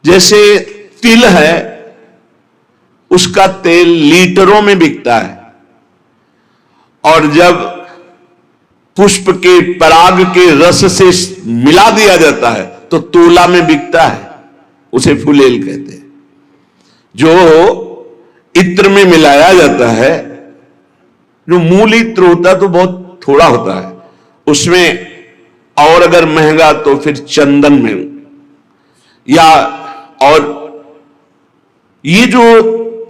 जैसे तिल है, उसका तेल लीटरों में बिकता है, और जब पुष्प के पराग के रस से मिला दिया जाता है तो तोला में बिकता है, उसे फुलेल कहते हैं। जो इत्र में मिलाया जाता है, जो मूल इत्र होता है तो बहुत थोड़ा होता है उसमें, और अगर महंगा तो फिर चंदन में, या और ये जो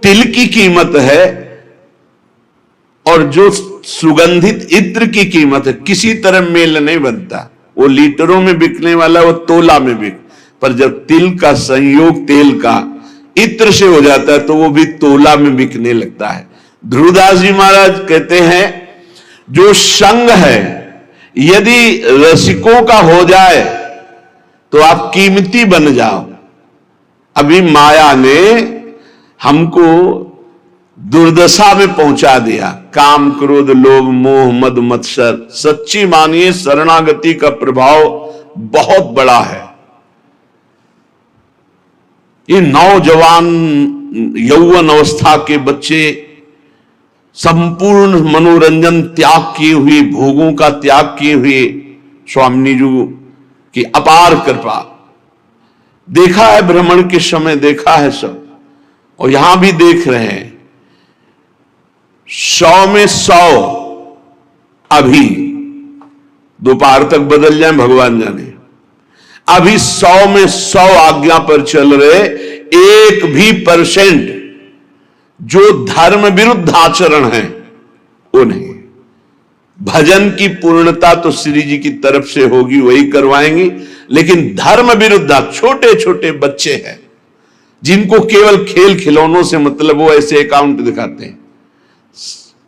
तिल की कीमत है और जो सुगंधित इत्र की कीमत है, किसी तरह मेल नहीं बनता। वो लीटरों में बिकने वाला वो तोला में बिक, पर जब तिल का संयोग तेल का इत्र से हो जाता है तो वो भी तोला में बिकने लगता है। ध्रुवदास जी महाराज कहते हैं, जो संग है यदि रसिकों का हो जाए तो आप कीमती बन जाओ। अभी माया ने हमको दुर्दशा में पहुंचा दिया। काम, क्रोध, लोभ, मोह, मद, मत्सर। सच्ची मानिए शरणागति का प्रभाव बहुत बड़ा है। ये नौजवान यौवन अवस्था के बच्चे संपूर्ण मनोरंजन त्याग किए हुए, भोगों का त्याग किए हुए, स्वामी जी की अपार कृपा। देखा है भ्रमण के समय, देखा है सब, और यहां भी देख रहे हैं। 100 में 100 अभी दोपहर तक बदल जाए भगवान जाने। अभी 100 में 100 आज्ञा पर चल रहे, 1% जो धर्म विरुद्ध आचरण है वो नहीं। भजन की पूर्णता तो श्री जी की तरफ से होगी, वही करवाएंगी, लेकिन धर्म विरुद्ध छोटे छोटे बच्चे हैं जिनको केवल खेल खिलौनों से मतलब, वो ऐसे अकाउंट दिखाते हैं।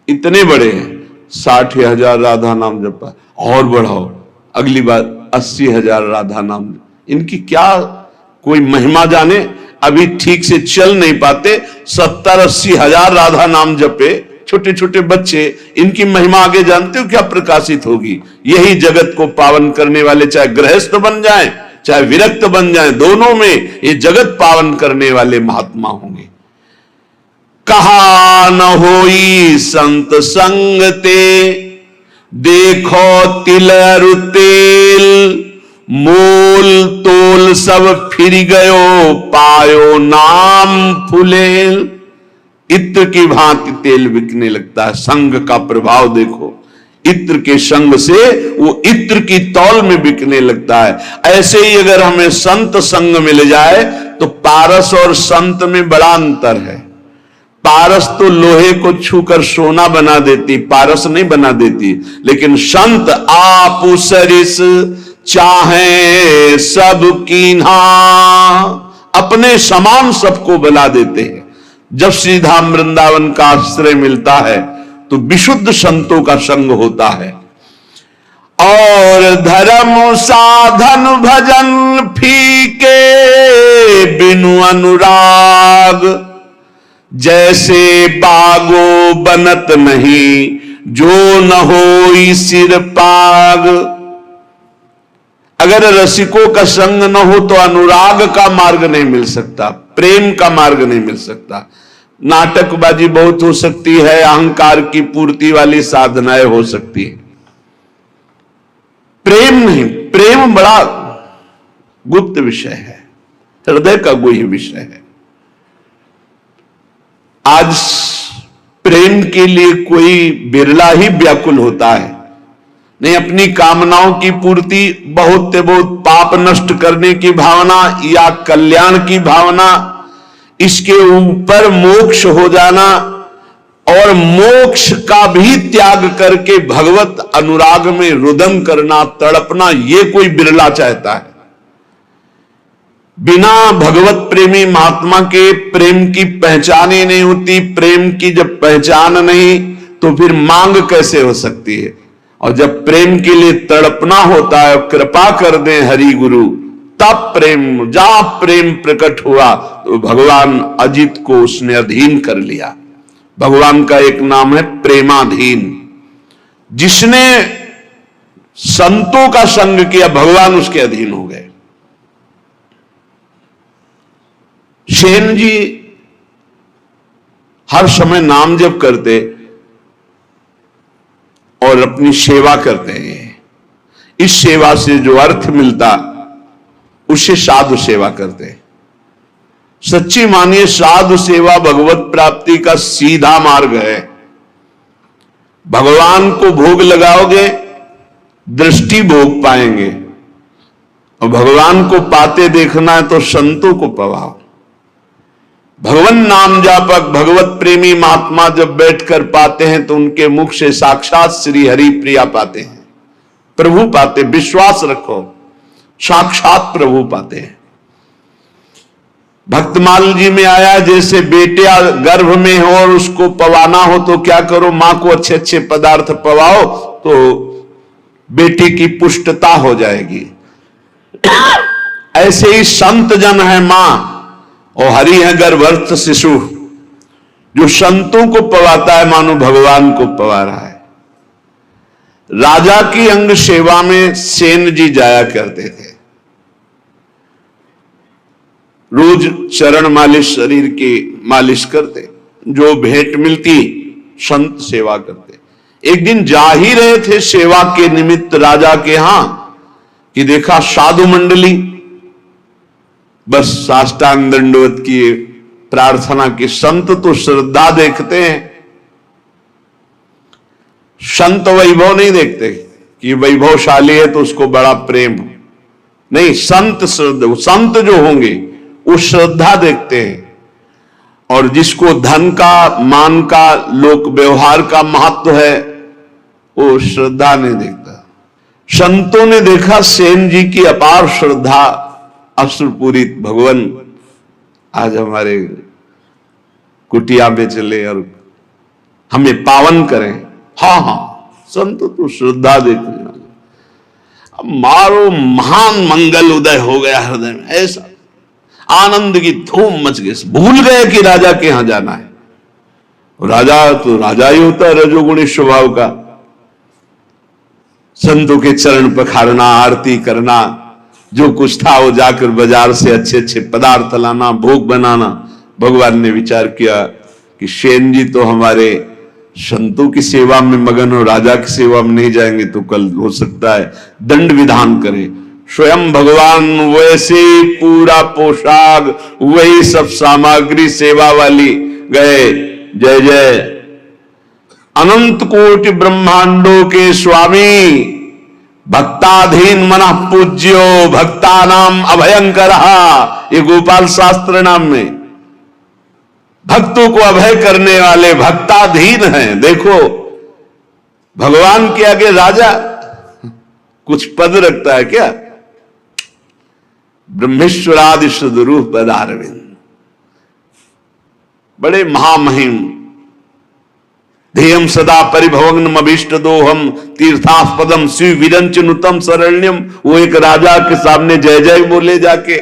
इतने बड़े हैं, 60,000 राधा नाम जपा, और बढ़ाओ, अगली बार 80,000 राधा नाम। इनकी क्या कोई महिमा जाने, अभी ठीक से चल नहीं पाते, 70-80 हजार राधा नाम जपे छोटे छोटे बच्चे। इनकी महिमा आगे जानते हो क्या प्रकाशित होगी? यही जगत को पावन करने वाले, चाहे गृहस्थ बन जाएं चाहे विरक्त बन जाएं, दोनों में ये जगत पावन करने वाले महात्मा होंगे। कहा न होई संत संग ते, देखो तिल अरु तेल, मोल तोल सब फिर गयो, पायो नाम फुलेल। इत्र की भांति तेल बिकने लगता है। संग का प्रभाव देखो, इत्र के संग से वो इत्र की तौल में बिकने लगता है। ऐसे ही अगर हमें संत संग मिल जाए तो पारस और संत में बड़ा अंतर है। पारस तो लोहे को छूकर सोना बना देती, पारस नहीं बना देती, लेकिन संत आप सरिस चाहे सब कीन्हा, अपने समान सबको बना देते हैं। जब श्रीधाम वृंदावन का आश्रय मिलता है तो विशुद्ध संतों का संग होता है। और धर्म साधन भजन फीके बिनु अनुराग, जैसे बागो बनत नहीं जो न होई सिर पाग। अगर रसिकों का संग न हो तो अनुराग का मार्ग नहीं मिल सकता, प्रेम का मार्ग नहीं मिल सकता। नाटकबाजी बहुत हो सकती है, अहंकार की पूर्ति वाली साधनाएं हो सकती है, प्रेम नहीं। प्रेम बड़ा गुप्त विषय है, हृदय का गुह्य विषय है। आज प्रेम के लिए कोई बिरला ही व्याकुल होता है। नहीं, अपनी कामनाओं की पूर्ति, बहुत बहुत पाप नष्ट करने की भावना या कल्याण की भावना, इसके ऊपर मोक्ष हो जाना और मोक्ष का भी त्याग करके भगवत अनुराग में रुदन करना, तड़पना, ये कोई बिरला चाहता है। बिना भगवत प्रेमी महात्मा के प्रेम की पहचान ही नहीं होती। प्रेम की जब पहचान नहीं तो फिर मांग कैसे हो सकती है? और जब प्रेम के लिए तड़पना होता है, कृपा कर दे हरि गुरु, तब प्रेम, जहां प्रेम प्रकट हुआ तो भगवान अजित को उसने अधीन कर लिया। भगवान का एक नाम है प्रेमाधीन। जिसने संतों का संग किया, भगवान उसके अधीन हो गए। सेन जी हर समय नाम जप करते और अपनी सेवा करते हैं। इस सेवा से जो अर्थ मिलता उसे साधु सेवा करते हैं। सच्ची मानिए साधु सेवा भगवत प्राप्ति का सीधा मार्ग है। भगवान को भोग लगाओगे, दृष्टि भोग पाएंगे, और भगवान को पाते देखना है तो संतों को पवाओ। भगवान नाम जापक भगवत प्रेमी महात्मा जब बैठकर पाते हैं तो उनके मुख से साक्षात श्री हरि प्रिया पाते हैं, प्रभु पाते। विश्वास रखो, साक्षात प्रभु पाते हैं। भक्तमाल जी में आया, जैसे बेटिया गर्भ में हो और उसको पवाना हो तो क्या करो, मां को अच्छे अच्छे पदार्थ पवाओ तो बेटी की पुष्टता हो जाएगी। ऐसे ही संत जन है मां और हरि है गर्भस्थ शिशु। जो संतों को पवाता है मानो भगवान को पवा रहा है। राजा की अंग सेवा में सेन जी जाया करते थे। रोज चरण मालिश, शरीर की मालिश करते, जो भेंट मिलती संत सेवा करते। एक दिन जा ही रहे थे सेवा के निमित्त राजा के यहां कि देखा साधु मंडली, बस साष्टांग दंडवत की प्रार्थना की। संत तो श्रद्धा देखते हैं, संत वैभव नहीं देखते कि वैभवशाली है तो उसको बड़ा प्रेम, नहीं। संत श्रद्धा, संत जो होंगे वो श्रद्धा देखते हैं। और जिसको धन का, मान का, लोक व्यवहार का महत्व है वो श्रद्धा नहीं देखता। संतों ने देखा सेन जी की अपार श्रद्धा, अश्रुपूरित। भगवान आज हमारे कुटिया में चले और हमें पावन करें। हाँ हाँ, संत तो श्रद्धा देखने वाले। अब मारो महान मंगल उदय हो गया हृदय में, ऐसा आनंद की धूम मच गई। भूल गए कि राजा के यहां जाना है। राजा तो राजा ही होता है, रजोगुणी स्वभाव का। संतों के चरण पखारना, आरती करना, जो कुछ था वो जाकर बाजार से अच्छे अच्छे पदार्थ लाना, भोग बनाना। भगवान ने विचार किया कि सेन जी तो हमारे संतों की सेवा में मगन हो, राजा की सेवा में नहीं जाएंगे तो कल हो सकता है दंड विधान करे। स्वयं भगवान वैसे पूरा पोशाक, वही सब सामग्री सेवा वाली गए। जय जय अनंत कोटि ब्रह्मांडों के स्वामी, भक्ताधीन मनः पूज्यो भक्ता नाम अभयंकर। ये गोपाल शास्त्र नाम में भक्तों को अभय करने वाले भक्ताधीन हैं। देखो भगवान के आगे राजा कुछ पद रखता है क्या? ब्रह्मेश्वरादि सद्रूप पदारविंद, बड़े महामहिम। ध्येयम सदा परिभवग्नम अभीष्ट दोहम तीर्थास्पदम शिव विरंच नुतम शरण्यम। वो एक राजा के सामने जय जय बोले जाके।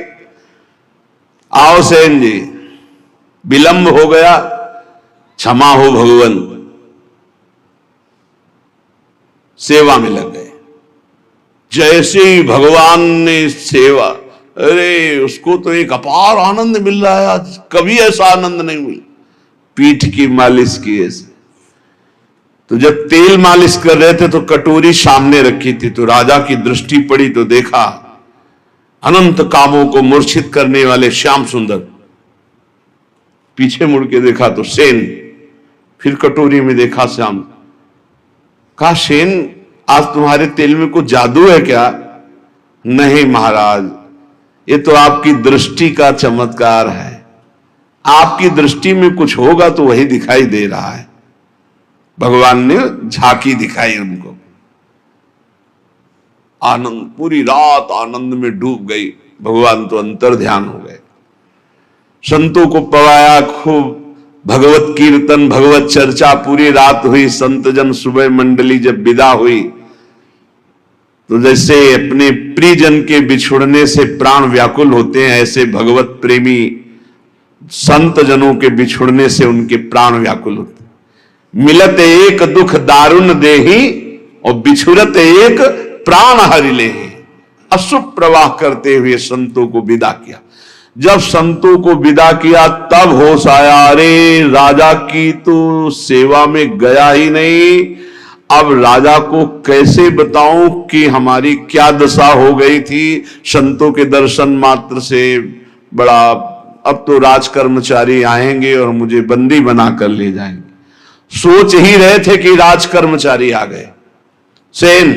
आओ सेन जी, विलंब हो गया, क्षमा हो भगवान। सेवा में लग गए। जैसे ही भगवान ने सेवा, अरे उसको तो एक अपार आनंद मिल रहा है आज, कभी ऐसा आनंद नहीं मिला। पीठ की मालिश की ऐसे। तो जब तेल मालिश कर रहे थे तो कटोरी सामने रखी थी, तो राजा की दृष्टि पड़ी तो देखा अनंत कामों को मूर्छित करने वाले श्याम सुंदर। पीछे मुड़ के देखा तो सेन, फिर कटोरी में देखा श्याम। कहा सेन, आज तुम्हारे तेल में कुछ जादू है क्या? नहीं महाराज, ये तो आपकी दृष्टि का चमत्कार है। आपकी दृष्टि में कुछ होगा तो वही दिखाई दे रहा है। भगवान ने झांकी दिखाई उनको। आनंद, पूरी रात आनंद में डूब गई। भगवान तो अंतर ध्यान हो गए। संतों को पवाया खूब, भगवत कीर्तन, भगवत चर्चा पूरी रात हुई। संत जन सुबह मंडली जब विदा हुई तो जैसे अपने प्रियजन के बिछुड़ने से प्राण व्याकुल होते हैं, ऐसे भगवत प्रेमी संत जनों के बिछुड़ने से उनके प्राण व्याकुल होते। मिलत एक दुख दारुण देही और बिछुरत एक प्राण हरि लेहि। अशुभ प्रवाह करते हुए संतों को विदा किया। जब संतों को विदा किया तब होश आया, अरे राजा की तो सेवा में गया ही नहीं, अब राजा को कैसे बताऊं कि हमारी क्या दशा हो गई थी संतों के दर्शन मात्र से। बड़ा, अब तो राज कर्मचारी आएंगे और मुझे बंदी बनाकर ले जाएंगे। सोच ही रहे थे कि राज कर्मचारी आ गए। सेन,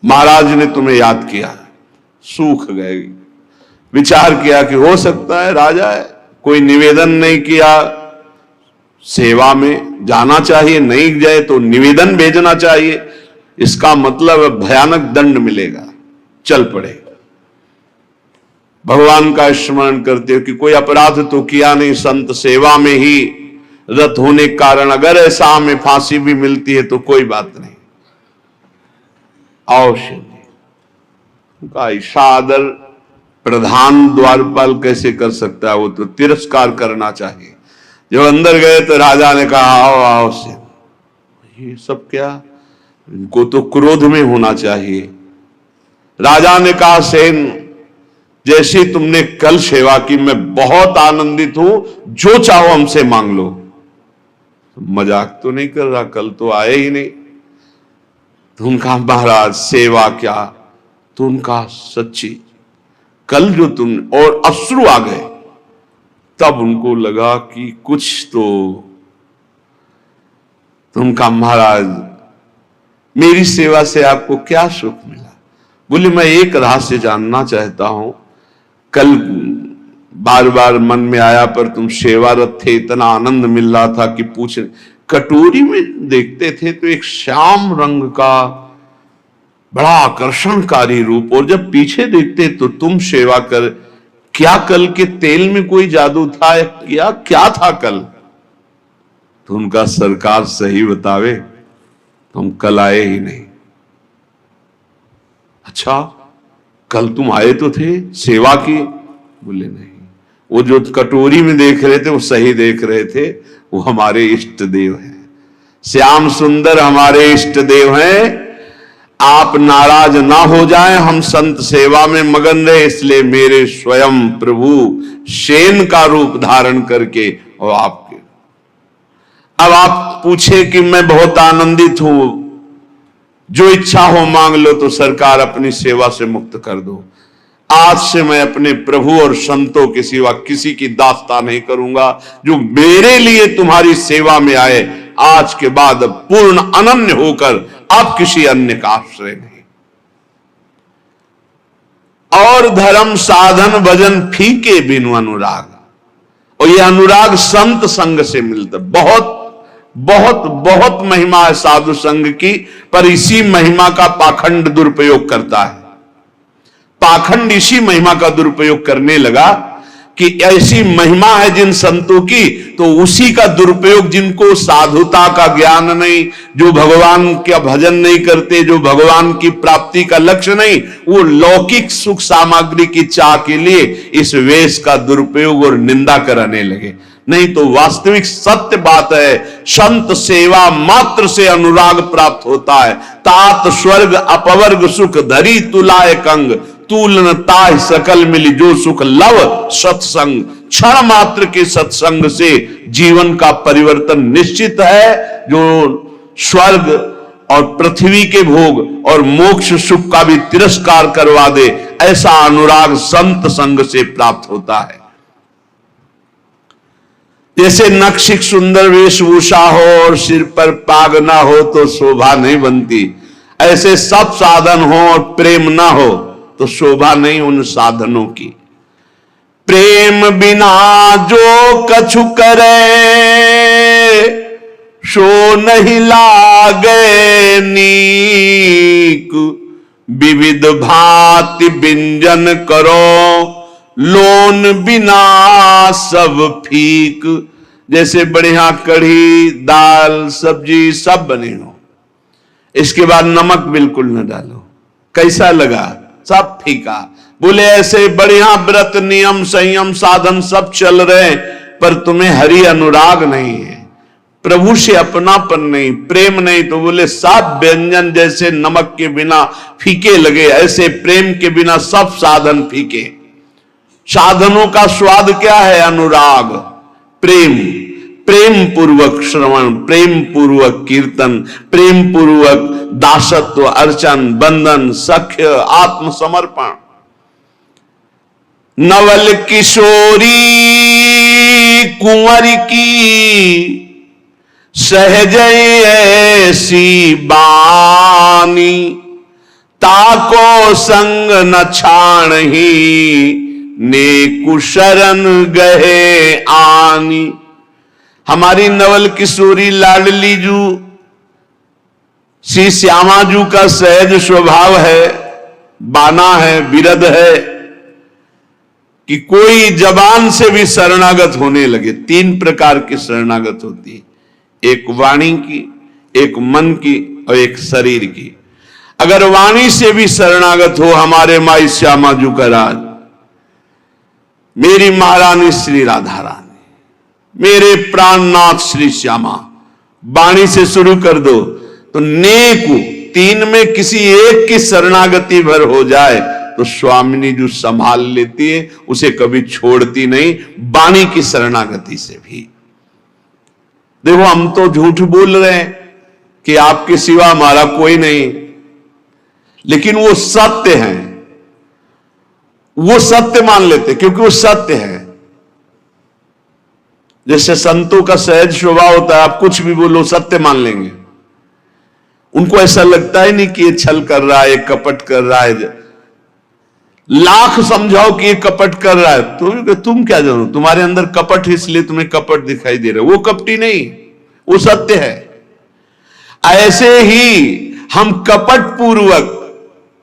महाराज ने तुम्हें याद किया, सूख गए। विचार किया कि हो सकता है राजा है, कोई निवेदन नहीं किया, सेवा में जाना चाहिए, नहीं जाए तो निवेदन भेजना चाहिए, इसका मतलब भयानक दंड मिलेगा। चल पड़े, भगवान का स्मरण करते हो कि कोई अपराध तो किया नहीं, संत सेवा में ही रत होने के कारण अगर ऐसा हमें फांसी भी मिलती है तो कोई बात नहीं। अवश्य उनका ऐसा आदर प्रधान द्वारपाल कैसे कर सकता है, वो तो तिरस्कार करना चाहिए। जब अंदर गए तो राजा ने कहा आओ आओ से, ये सब क्या, इनको तो क्रोध में होना चाहिए। राजा ने कहा सेन, जैसे तुमने कल सेवा की मैं बहुत आनंदित हूं, जो चाहो हमसे मांग लो। मजाक तो नहीं कर रहा, कल तो आए ही नहीं। तो उनका महाराज सेवा क्या, तो उनका सच्ची कल जो तुम, और अश्रु आ गए। तब उनको लगा कि कुछ तो उनका महाराज, मेरी सेवा से आपको क्या सुख मिला? बोले मैं एक रहस्य जानना चाहता हूं, कल बार बार मन में आया पर तुम सेवारत थे, इतना आनंद मिल रहा था कि पूछ। कटोरी में देखते थे तो एक श्याम रंग का बड़ा आकर्षणकारी रूप, और जब पीछे देखते तो तुम सेवा कर, क्या कल के तेल में कोई जादू था या क्या था कल? तो उनका सरकार सही बतावे, तुम कल आए ही नहीं। अच्छा, कल तुम आए तो थे सेवा की? बोले नहीं, वो जो कटोरी में देख रहे थे वो सही देख रहे थे, वो हमारे इष्ट देव हैं, श्याम सुंदर हमारे इष्ट देव हैं। आप नाराज ना हो जाएं, हम संत सेवा में मगन रहे, इसलिए मेरे स्वयं प्रभु सेन का रूप धारण करके और आपके। अब आप पूछे कि मैं बहुत आनंदित हूं, जो इच्छा हो मांग लो, तो सरकार अपनी सेवा से मुक्त कर दो। आज से मैं अपने प्रभु और संतों के सिवा किसी की दास्ता नहीं करूंगा, जो मेरे लिए तुम्हारी सेवा में आए, आज के बाद पूर्ण अनन्य होकर अब किसी अन्य का आश्रय नहीं। और धर्म साधन भजन फीके बिनु अनुराग, और यह अनुराग संत संग से मिलता। बहुत बहुत बहुत महिमा है साधु संग की, पर इसी महिमा का पाखंड दुरुपयोग करता है। पाखंड इसी महिमा का दुरुपयोग करने लगा कि ऐसी महिमा है जिन संतों की, तो उसी का दुरुपयोग, जिनको साधुता का ज्ञान नहीं, जो भगवान का भजन नहीं करते, जो भगवान की प्राप्ति का लक्ष्य नहीं, वो लौकिक सुख सामग्री की चाह के लिए इस वेश का दुरुपयोग और निंदा कराने लगे। नहीं तो वास्तविक सत्य बात है, संत सेवा मात्र से अनुराग प्राप्त होता है। तात स्वर्ग अपवर्ग सुख धरी तुलाय कंग, तूलन ताह सकल मिली जो सुख लव सत्संग। क्षण मात्र के सत्संग से जीवन का परिवर्तन निश्चित है। जो स्वर्ग और पृथ्वी के भोग और मोक्ष सुख का भी तिरस्कार करवा दे, ऐसा अनुराग संत संग से प्राप्त होता है। जैसे नक्शिक सुंदर वेशभूषा हो और सिर पर पाग ना हो तो शोभा नहीं बनती, ऐसे सब साधन हो और प्रेम ना हो तो शोभा नहीं उन साधनों की। प्रेम बिना जो कछु करे सो नहीं लागे नीक, विविध भांति व्यंजन करो लोन बिना सब फीक। जैसे बढ़िया कढ़ी दाल सब्जी सब बने हो, इसके बाद नमक बिल्कुल न डालो, कैसा लगा? सब फीका। बोले ऐसे बढ़िया व्रत नियम संयम साधन सब चल रहे, पर तुम्हें हरि अनुराग नहीं है, प्रभु से अपनापन नहीं, प्रेम नहीं, तो बोले सब व्यंजन जैसे नमक के बिना फीके लगे, ऐसे प्रेम के बिना सब साधन फीके। साधनों का स्वाद क्या है? अनुराग, प्रेम, प्रेम पूर्वक श्रवण, प्रेम पूर्वक कीर्तन, प्रेम पूर्वक दासत्व, अर्चन, बंधन, सख्य, आत्मसमर्पण। नवल किशोरी कुंवर की सहज ऐसी बानी, ताको संग न छाणही, नेकु शरण गहे आनी। हमारी नवल किशोरी लाडली जू श्री श्यामा जू का सहज स्वभाव है, बाना है, विरध है कि कोई जबान से भी शरणागत होने लगे। 3 प्रकार की शरणागत होती है, एक वाणी की, एक मन की और एक शरीर की। अगर वाणी से भी शरणागत हो हमारे माई श्यामा जू का राज, मेरी महारानी श्री राधा रानी, मेरे प्राणनाथ श्री श्यामा, वाणी से शुरू कर दो तो नेकु 3 में किसी एक की शरणागति भर हो जाए तो स्वामिनी जो संभाल लेती है, उसे कभी छोड़ती नहीं, वाणी की शरणागति से भी। देखो हम तो झूठ बोल रहे हैं कि आपके सिवा हमारा कोई नहीं, लेकिन वो सत्य है, वो सत्य मान लेते क्योंकि वो सत्य है। जैसे संतों का सहज स्वभाव होता है, आप कुछ भी बोलो सत्य मान लेंगे। उनको ऐसा लगता ही नहीं कि ये छल कर रहा है, कपट कर रहा है। लाख समझाओ कि ये कपट कर रहा है तो तुम क्या जानो, तुम्हारे अंदर कपट है इसलिए तुम्हें कपट दिखाई दे रहा है। वो कपटी नहीं, वो सत्य है। ऐसे ही हम कपट पूर्वक,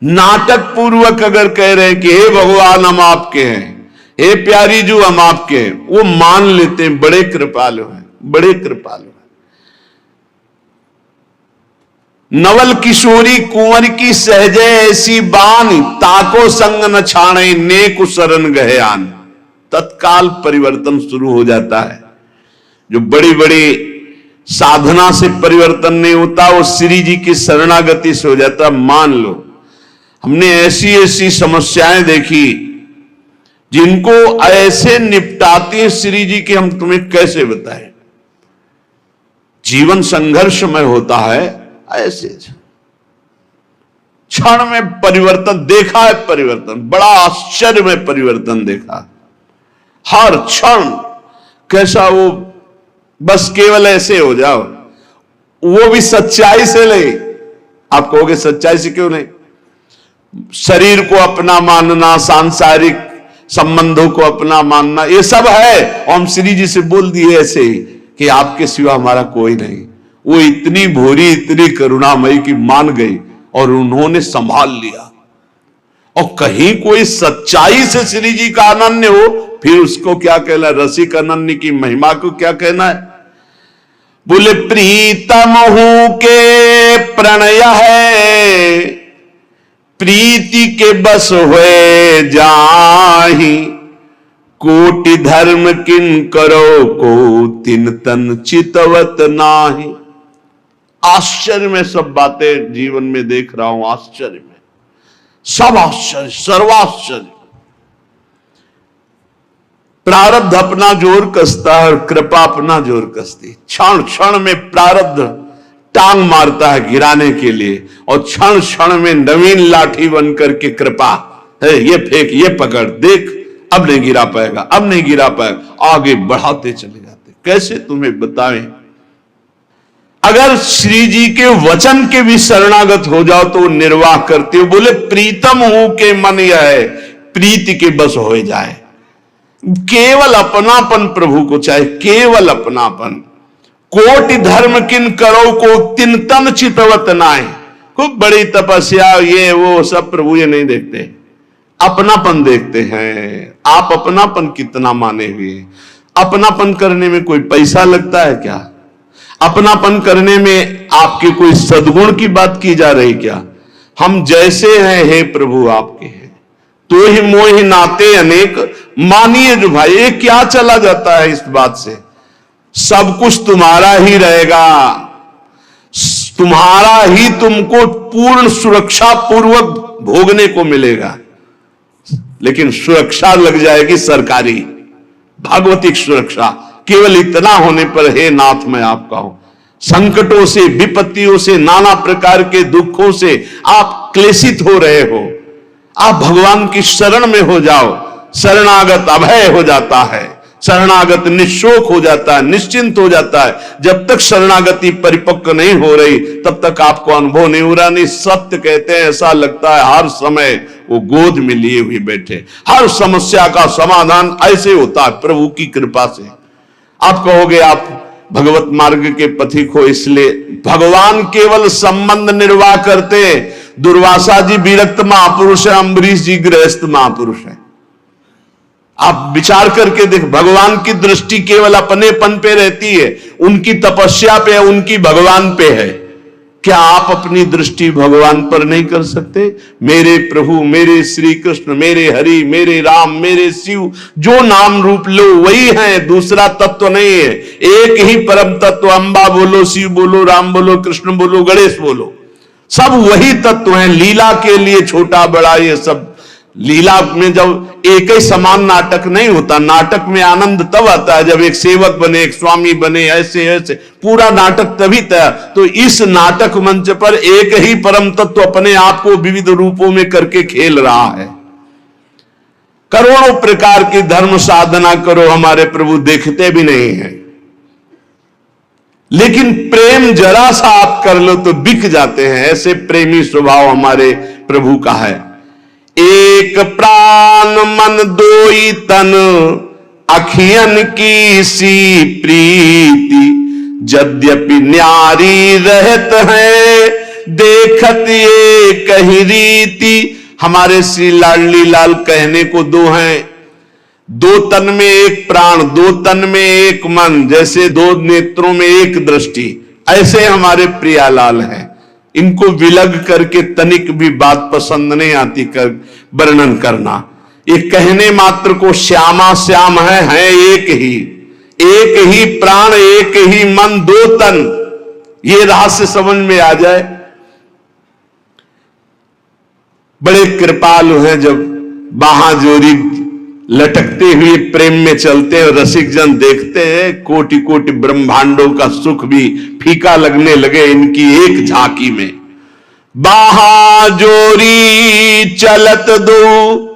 नाटक पूर्वक अगर कह रहे हैं कि हे भगवान हम आपके हैं, हे प्यारी जू हम आपके हैं, वो मान लेते हैं, बड़े कृपालु हैं, बड़े कृपालु हैं। नवल किशोरी कुंवर की सहजे ऐसी बानी, ताको संग न छाणे, नेकु शरण गहे आन। तत्काल परिवर्तन शुरू हो जाता है। जो बड़ी बड़ी साधना से परिवर्तन नहीं होता, वो श्री जी की शरणागति से हो जाता। मान लो हमने ऐसी ऐसी समस्याएं देखी जिनको ऐसे निपटाती है श्री जी की, हम तुम्हें कैसे बताएं। जीवन संघर्षमय होता है, ऐसे क्षण में परिवर्तन देखा है, परिवर्तन बड़ा आश्चर्य में परिवर्तन देखा। हर क्षण कैसा वो, बस केवल ऐसे हो जाओ, वो भी सच्चाई से नहीं। आप कहोगे सच्चाई से क्यों नहीं? शरीर को अपना मानना, सांसारिक संबंधों को अपना मानना, ये सब है। और हम श्री जी से बोल दिए ऐसे ही कि आपके सिवा हमारा कोई नहीं। वो इतनी भोरी, इतनी करुणामयी की मान गई और उन्होंने संभाल लिया। और कहीं कोई सच्चाई से श्री जी का अनन्य हो, फिर उसको क्या कहना? रसिक अनन्य की महिमा को क्या कहना है? बोले प्रीतम हूं के प्रणय है, प्रीति के बस हुए जाहि, कोटि धर्म किन करो को तिन तन चितवत नाही। आश्चर्य में सब बातें जीवन में देख रहा हूं, आश्चर्य में सब आश्चर्य, सर्वाश्चर्य। प्रारब्ध अपना जोर कसता है और कृपा अपना जोर कसती। क्षण क्षण में प्रारब्ध टांग मारता है गिराने के लिए, और क्षण क्षण में नवीन लाठी बनकर के कृपा है, ये फेंक, ये पकड़, देख अब नहीं गिरा पाएगा, अब नहीं गिरा पाएगा, आगे बढ़ाते चले जाते। कैसे तुम्हें बताएं? अगर श्री जी के वचन के भी शरणागत हो जाओ तो निर्वाह करते हो। बोले प्रीतम हूं के मन यह है, प्रीति के बस हो जाए। केवल अपनापन प्रभु को चाहे, केवल अपनापन। कोटि धर्म किन करो को तिन तन चितवत नाय। खूब बड़ी तपस्या, ये वो सब प्रभु ये नहीं देखते, अपनापन देखते हैं। आप अपनापन कितना माने हुए? अपनापन करने में कोई पैसा लगता है क्या? अपनापन करने में आपके कोई सद्गुण की बात की जा रही क्या? हम जैसे हैं हे प्रभु आपके हैं, तो ही मोहि नाते अनेक। मानिए जो भाई, ये क्या चला जाता है इस बात से? सब कुछ तुम्हारा ही रहेगा, तुम्हारा ही तुमको पूर्ण सुरक्षा पूर्वक भोगने को मिलेगा। लेकिन सुरक्षा लग जाएगी सरकारी, भागवतिक सुरक्षा। केवल इतना होने पर हे नाथ मैं आपका हूं। संकटों से, विपत्तियों से, नाना प्रकार के दुखों से आप क्लेशित हो रहे हो, आप भगवान की शरण में हो जाओ। शरणागत अभय हो जाता है, शरणागत निशोक हो जाता है, निश्चिंत हो जाता है। जब तक शरणागति परिपक्व नहीं हो रही तब तक आपको अनुभव नहीं हो रहा। नहीं, सत्य कहते हैं, ऐसा लगता है हर समय वो गोद में लिए हुए बैठे। हर समस्या का समाधान ऐसे होता है प्रभु की कृपा से। आप कहोगे आप भगवत मार्ग के पथिक हो, इसलिए भगवान केवल संबंध निर्वाह करते। दुर्वासा जी विरक्त महापुरुष है, अम्बरीश जी गृहस्थ महापुरुष है। आप विचार करके देख, भगवान की दृष्टि केवल अपनेपन पे रहती है, उनकी तपस्या पे है, उनकी भगवान पे है। क्या आप अपनी दृष्टि भगवान पर नहीं कर सकते? मेरे प्रभु, मेरे श्री कृष्ण, मेरे हरि, मेरे राम, मेरे शिव, जो नाम रूप लो वही है, दूसरा तत्व नहीं है। एक ही परम तत्व, अंबा बोलो, शिव बोलो, राम बोलो, कृष्ण बोलो, गणेश बोलो, सब वही तत्व है। लीला के लिए छोटा बड़ा ये सब, लीला में जब एक ही समान नाटक नहीं होता। नाटक में आनंद तब आता है जब एक सेवक बने, एक स्वामी बने, ऐसे ऐसे पूरा नाटक तभी तैयार। तो इस नाटक मंच पर एक ही परम तत्व अपने आप को विविध रूपों में करके खेल रहा है। करोड़ों प्रकार की धर्म साधना करो, हमारे प्रभु देखते भी नहीं है, लेकिन प्रेम जरा सा आप कर लो तो बिक जाते हैं। ऐसे प्रेमी स्वभाव हमारे प्रभु का है। एक प्राण मन दोई तन, अखियन की सी प्रीति, यद्यपि न्यारी रहत है, देखत ये कही रीति। हमारे श्री लाडली लाल कहने को दो हैं, दो तन में एक प्राण, दो तन में एक मन, जैसे दो नेत्रों में एक दृष्टि, ऐसे हमारे प्रियालाल हैं। इनको विलग करके तनिक भी बात पसंद नहीं आती कर वर्णन करना। ये कहने मात्र को श्यामा श्याम है एक ही प्राण, एक ही मन, दो तन, ये रहस्य समझ में आ जाए। बड़े कृपालु हैं, जब बाहाजोरी लटकते हुए प्रेम में चलते हैं, रसिक जन देखते हैं, कोटि कोटि ब्रह्मांडों का सुख भी फीका लगने लगे इनकी एक झांकी में। बाहाजोरी चलत दो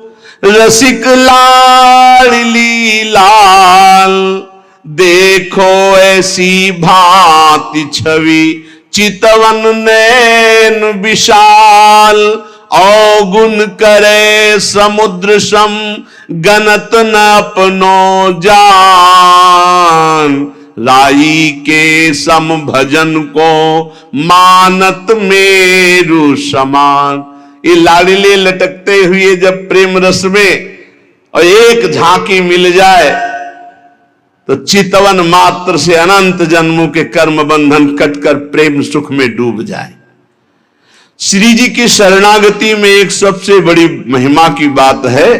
रसिक लाडली लाल, देखो ऐसी भांति छवि चितवन नैन विशाल, अवगुण करे समुद्र सम गनत न अपनो जान, राई के सम भजन को मानत मेरु समान। ये लाडले लटकते हुए जब प्रेम रस में और एक झांकी मिल जाए तो चितवन मात्र से अनंत जन्मों के कर्म बंधन कटकर प्रेम सुख में डूब जाए। श्री जी की शरणागति में एक सबसे बड़ी महिमा की बात है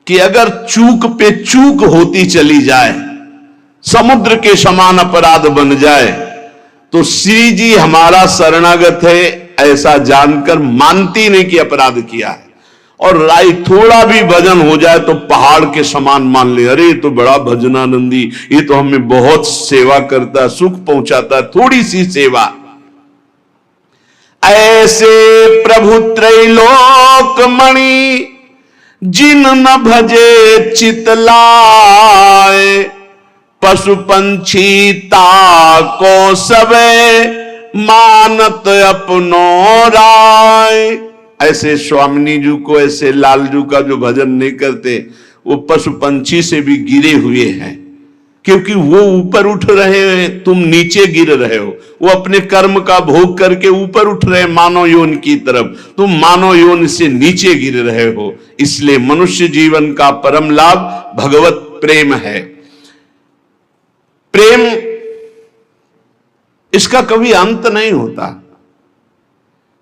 कि अगर चूक पे चूक होती चली जाए, समुद्र के समान अपराध बन जाए, तो श्री जी हमारा शरणागत है ऐसा जानकर मानती नहीं कि अपराध किया है। और राय थोड़ा भी भजन हो जाए तो पहाड़ के समान मान ले, अरे ये तो बड़ा भजनानंदी, ये तो हमें बहुत सेवा करता है, सुख पहुंचाता है, थोड़ी सी सेवा। ऐसे प्रभु त्रैलोक मणि जिन न भजे चितलाए, पशु पंछी ताको सबे मानत अपनो राय। ऐसे स्वामिनी जी को, ऐसे लालजू का जो भजन नहीं करते, वो पशु पंछी से भी गिरे हुए हैं, क्योंकि वो ऊपर उठ रहे हैं, तुम नीचे गिर रहे हो। वो अपने कर्म का भोग करके ऊपर उठ रहे हैं मानव योन की तरफ, तुम मानव योन से नीचे गिर रहे हो। इसलिए मनुष्य जीवन का परम लाभ भगवत प्रेम है। प्रेम इसका कभी अंत नहीं होता।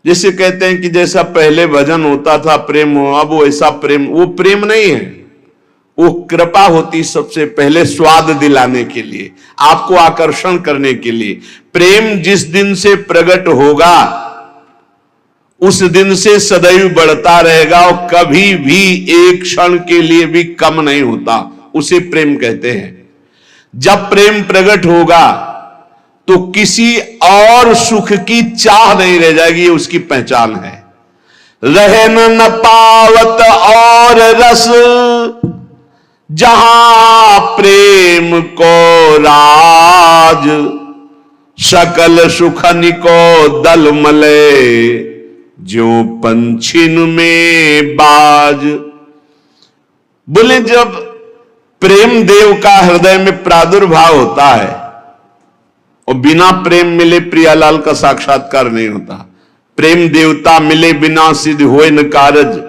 जैसे कहते हैं कि जैसा पहले भजन होता था प्रेम हो, अब वो ऐसा प्रेम, वो प्रेम नहीं है, वो कृपा होती सबसे पहले स्वाद दिलाने के लिए, आपको आकर्षण करने के लिए। प्रेम जिस दिन से प्रकट होगा उस दिन से सदैव बढ़ता रहेगा और कभी भी एक क्षण के लिए भी कम नहीं होता। उसे प्रेम कहते हैं। जब प्रेम प्रकट होगा तो किसी और सुख की चाह नहीं रह जाएगी, ये उसकी पहचान है। रहन न पावत और रस, जहां प्रेम को राज, सकल सुखन को दल मले, जो पंछिन में बाज। बोले जब प्रेम देव का हृदय में प्रादुर्भाव होता है, और बिना प्रेम मिले प्रियालाल का साक्षात्कार नहीं होता। प्रेम देवता मिले बिना सिद्ध होए न कारज।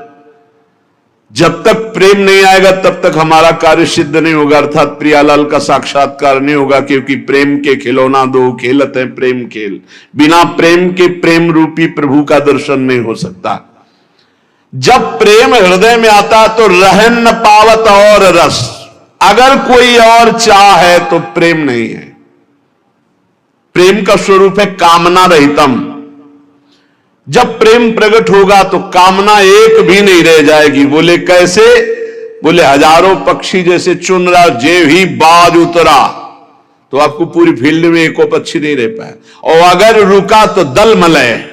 जब तक प्रेम नहीं आएगा तब तक हमारा कार्य सिद्ध नहीं होगा, अर्थात प्रियालाल का साक्षात्कार नहीं होगा, क्योंकि प्रेम के खिलौना दो खेलत है प्रेम खेल। बिना प्रेम के प्रेम रूपी प्रभु का दर्शन नहीं हो सकता। जब प्रेम हृदय में आता तो रहन न पावत और रस। अगर कोई और चाह है तो प्रेम नहीं है। प्रेम का स्वरूप है कामना रहितम। जब प्रेम प्रकट होगा तो कामना एक भी नहीं रह जाएगी। बोले कैसे? बोले हजारों पक्षी जैसे चुन रहा, जे ही बाज उतरा तो आपको पूरी फील्ड में एको पक्षी नहीं रह पाए, और अगर रुका तो दल मलय।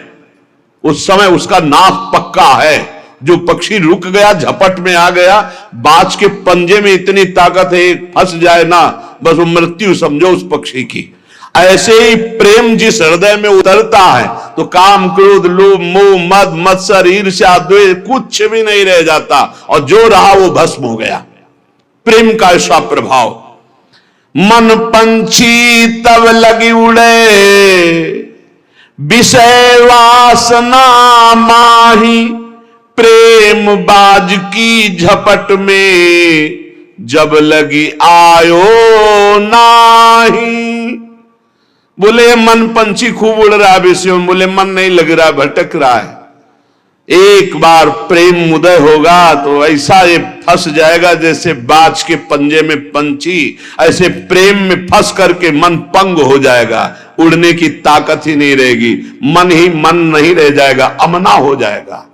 उस समय उसका नाक पक्का है। जो पक्षी रुक गया, झपट में आ गया, बाज के पंजे में इतनी ताकत है, फंस जाए ना बस वो मृत्यु समझो उस पक्षी की। ऐसे ही प्रेम जिस हृदय में उतरता है तो काम क्रोध लोभ मोह मद मत्सर ईर्ष्या द्वेष कुछ भी नहीं रह जाता, और जो रहा वो भस्म हो गया। प्रेम का ऐसा प्रभाव। मन पंछी तब लगी उड़े, विषय वासना माही, प्रेम बाज की झपट में, जब लगी आयो नाही। बोले मन पंछी खूब उड़ रहा है विषयों में, बोले मन नहीं लग रहा, भटक रहा है। एक बार प्रेम उदय होगा तो ऐसा ये फंस जाएगा जैसे बाज के पंजे में पंछी, ऐसे प्रेम में फंस करके मन पंग हो जाएगा। उड़ने की ताकत ही नहीं रहेगी, मन ही मन नहीं रह जाएगा, अमना हो जाएगा।